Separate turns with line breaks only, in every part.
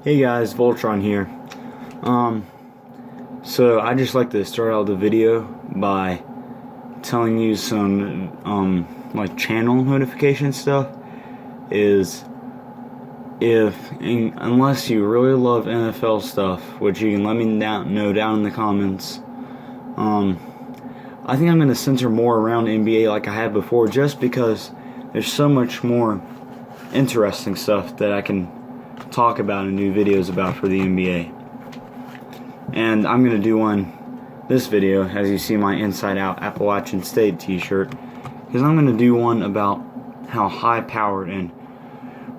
Hey guys, Voltron here. So I just like to start out the video by telling you some like channel notification stuff. Unless you really love NFL stuff, which you can let me know down in the comments, I think I'm gonna censor more around NBA like I had before, just because there's so much more interesting stuff that I can talk about and do videos about for the NBA. And I'm going to do this video, as you see my Inside Out Appalachian State t-shirt, because I'm going to do one about how high-powered and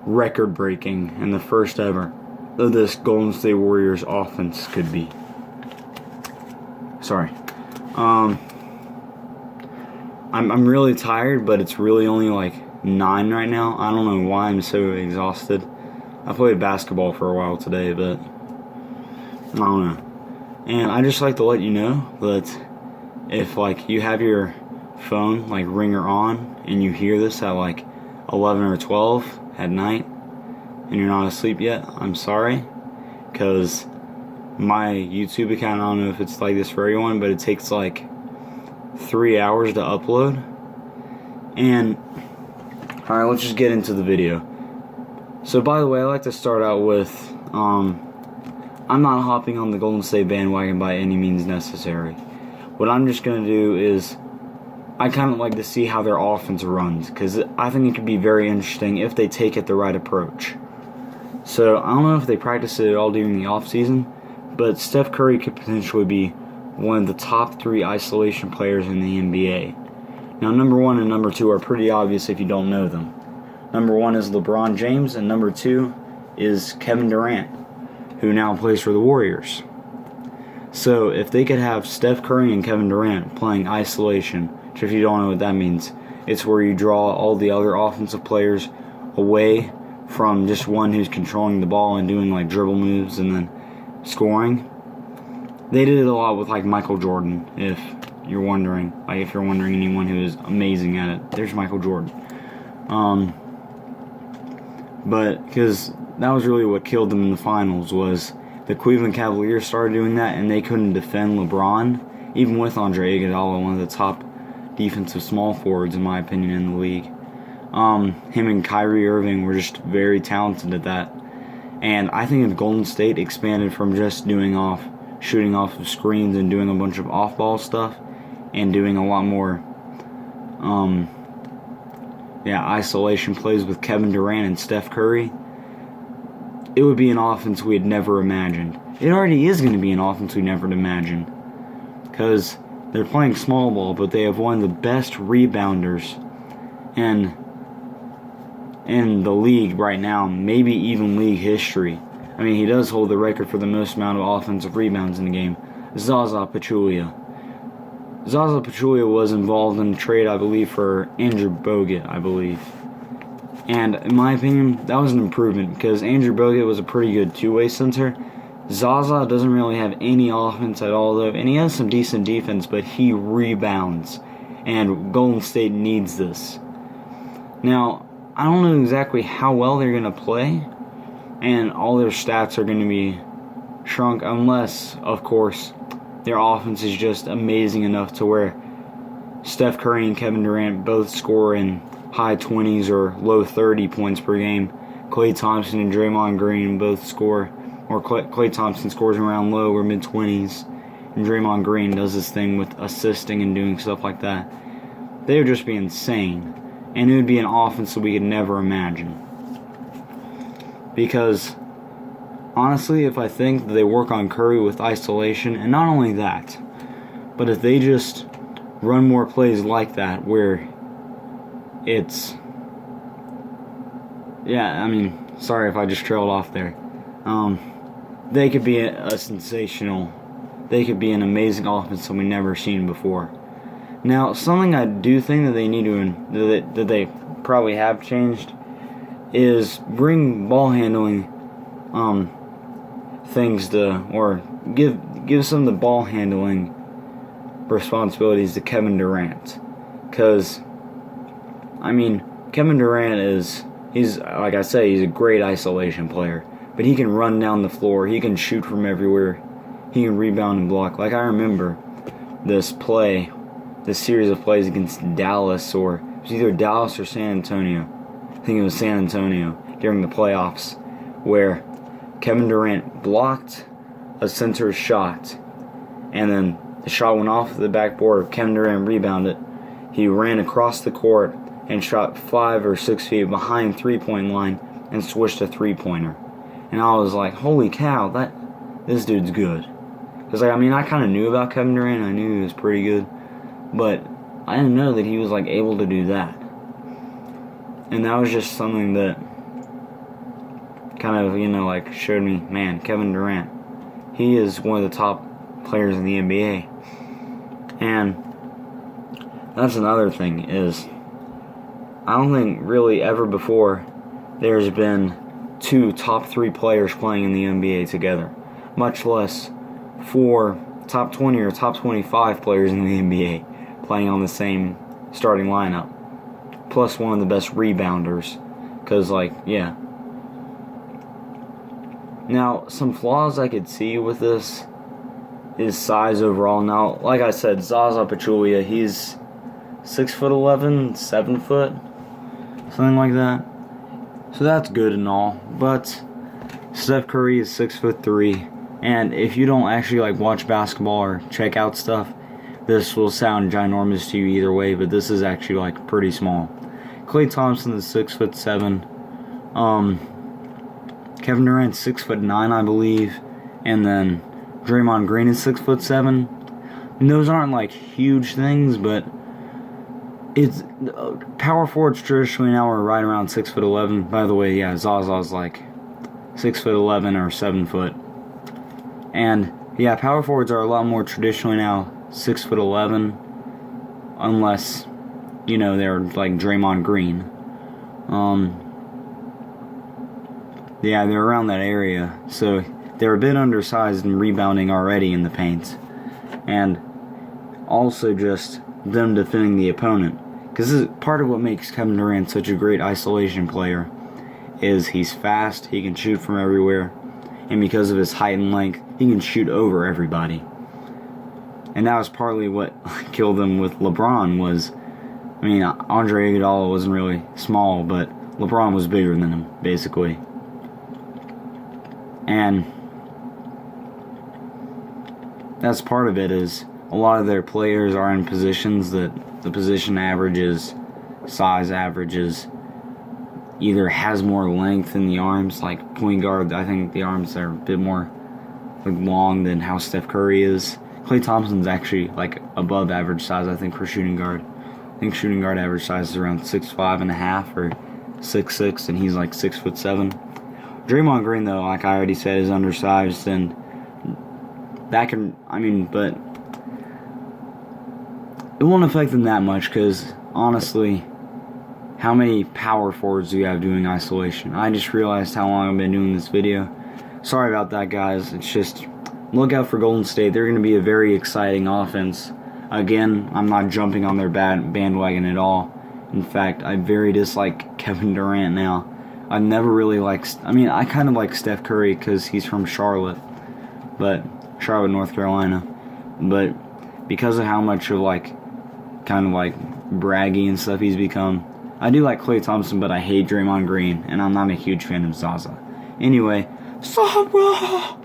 record-breaking and the first ever of this Golden State Warriors offense could be. Sorry. I'm really tired, but it's really only like 9 right now. I don't know why I'm so exhausted. I played basketball for a while today, but I don't know. And I just like to let you know that if like you have your phone like ringer on and you hear this at like 11 or 12 at night and you're not asleep yet, I'm sorry, because my YouTube account, I don't know if it's like this for everyone, but it takes like 3 hours to upload. And alright, let's just get into the video. So by the way, I like to start out with, I'm not hopping on the Golden State bandwagon by any means necessary. What I'm just going to do is, I kind of like to see how their offense runs, because I think it could be very interesting if they take it the right approach. So I don't know if they practice it at all during the offseason, but Steph Curry could potentially be one of the top 3 isolation players in the NBA. Now number 1 and number 2 are pretty obvious if you don't know them. Number 1 is LeBron James, and number 2 is Kevin Durant, who now plays for the Warriors. So if they could have Steph Curry and Kevin Durant playing isolation, which if you don't know what that means, it's where you draw all the other offensive players away from just one who's controlling the ball and doing like dribble moves and then scoring. They did it a lot with like Michael Jordan, if you're wondering. Like if you're wondering anyone who is amazing at it, there's Michael Jordan. But because that was really what killed them in the finals, was the Cleveland Cavaliers started doing that and they couldn't defend LeBron, even with Andre Iguodala, one of the top defensive small forwards in my opinion in the league. Him and Kyrie Irving were just very talented at that. And I think if Golden State expanded from just shooting off of screens and doing a bunch of off-ball stuff and doing a lot more isolation plays with Kevin Durant and Steph Curry, it would be an offense we had never imagined. It already is going to be an offense we never imagined, because they're playing small ball, but they have one of the best rebounders in the league right now, maybe even league history. I mean, he does hold the record for the most amount of offensive rebounds in the game, Zaza Pachulia. Zaza Pachulia was involved in a trade, I believe, for Andrew Bogut, I believe. And in my opinion, that was an improvement, because Andrew Bogut was a pretty good two-way center. Zaza doesn't really have any offense at all, though, and he has some decent defense, but he rebounds, and Golden State needs this. Now, I don't know exactly how well they're going to play, and all their stats are going to be shrunk, unless, of course, their offense is just amazing enough to where Steph Curry and Kevin Durant both score in high 20s or low 30 points per game. Klay Thompson and Draymond Green both score, or Klay Thompson scores around low or mid 20s, and Draymond Green does this thing with assisting and doing stuff like that. They would just be insane, and it would be an offense that we could never imagine. Because honestly, if I think that they work on Curry with isolation, and not only that, but if they just run more plays like that, where it's... Yeah, I mean, sorry if I just trailed off there. They could be a sensational... They could be an amazing offense that we've never seen before. Now, something I do think that they need to... that they probably have changed is bring ball handling things to, or give some of the ball handling responsibilities to Kevin Durant, because I mean, Kevin Durant he's like I say, he's a great isolation player, but he can run down the floor. He can shoot from everywhere. He can rebound and block. Like, I remember this series of plays against Dallas, or it was either Dallas or San Antonio. I think it was San Antonio during the playoffs, where Kevin Durant blocked a center's shot, and then the shot went off the backboard. Kevin Durant rebounded. He ran across the court and shot 5 or 6 feet behind three-point line and switched a three-pointer. And I was like, holy cow, this dude's good. Because, like, I mean, I kind of knew about Kevin Durant. I knew he was pretty good. But I didn't know that he was, like, able to do that. And that was just something that kind of, like, showed me, man, Kevin Durant, he is one of the top players in the NBA. And that's another thing is, I don't think really ever before there's been 2 top 3 players playing in the NBA together, much less 4 top 20 or top 25 players in the NBA playing on the same starting lineup, plus one of the best rebounders, because, like, yeah. Now, some flaws I could see with this is size overall. Now, like I said, Zaza Pachulia, he's 6'11", 7 foot, something like that. So that's good and all. But Steph Curry is 6'3", and if you don't actually like watch basketball or check out stuff, this will sound ginormous to you either way. But this is actually like pretty small. Klay Thompson is 6'7". Kevin Durant's 6'9", I believe, and then Draymond Green is 6'7". And those aren't like huge things, but it's power forwards traditionally now are right around 6'11". By the way, yeah, Zaza's like 6'11" or 7 foot, and yeah, power forwards are a lot more traditionally now 6'11", unless they're like Draymond Green. Yeah, they're around that area, so they're a bit undersized and rebounding already in the paint, and also just them defending the opponent. Because this is part of what makes Kevin Durant such a great isolation player, is he's fast, he can shoot from everywhere, and because of his height and length, he can shoot over everybody. And that was partly what killed him with LeBron was, Andre Iguodala wasn't really small, but LeBron was bigger than him, basically. And that's part of it, is a lot of their players are in positions that the position averages, size averages, either has more length in the arms, like point guard. I think the arms are a bit more like long than how Steph Curry is. Klay Thompson's actually like above average size, I think, for shooting guard. I think shooting guard average size is around 6'5.5" or 6'6", and he's like 6'7". Draymond Green, though, like I already said, is undersized, and that can, but it won't affect them that much, because honestly, how many power forwards do you have doing isolation? I just realized how long I've been doing this video. Sorry about that, guys. It's just, look out for Golden State. They're going to be a very exciting offense. Again, I'm not jumping on their bandwagon at all. In fact, I very dislike Kevin Durant now. I never really liked, I kind of like Steph Curry because he's from Charlotte, North Carolina. But because of how much of kind of braggy and stuff he's become, I do like Klay Thompson, but I hate Draymond Green, and I'm not a huge fan of Zaza. Anyway, Zaza!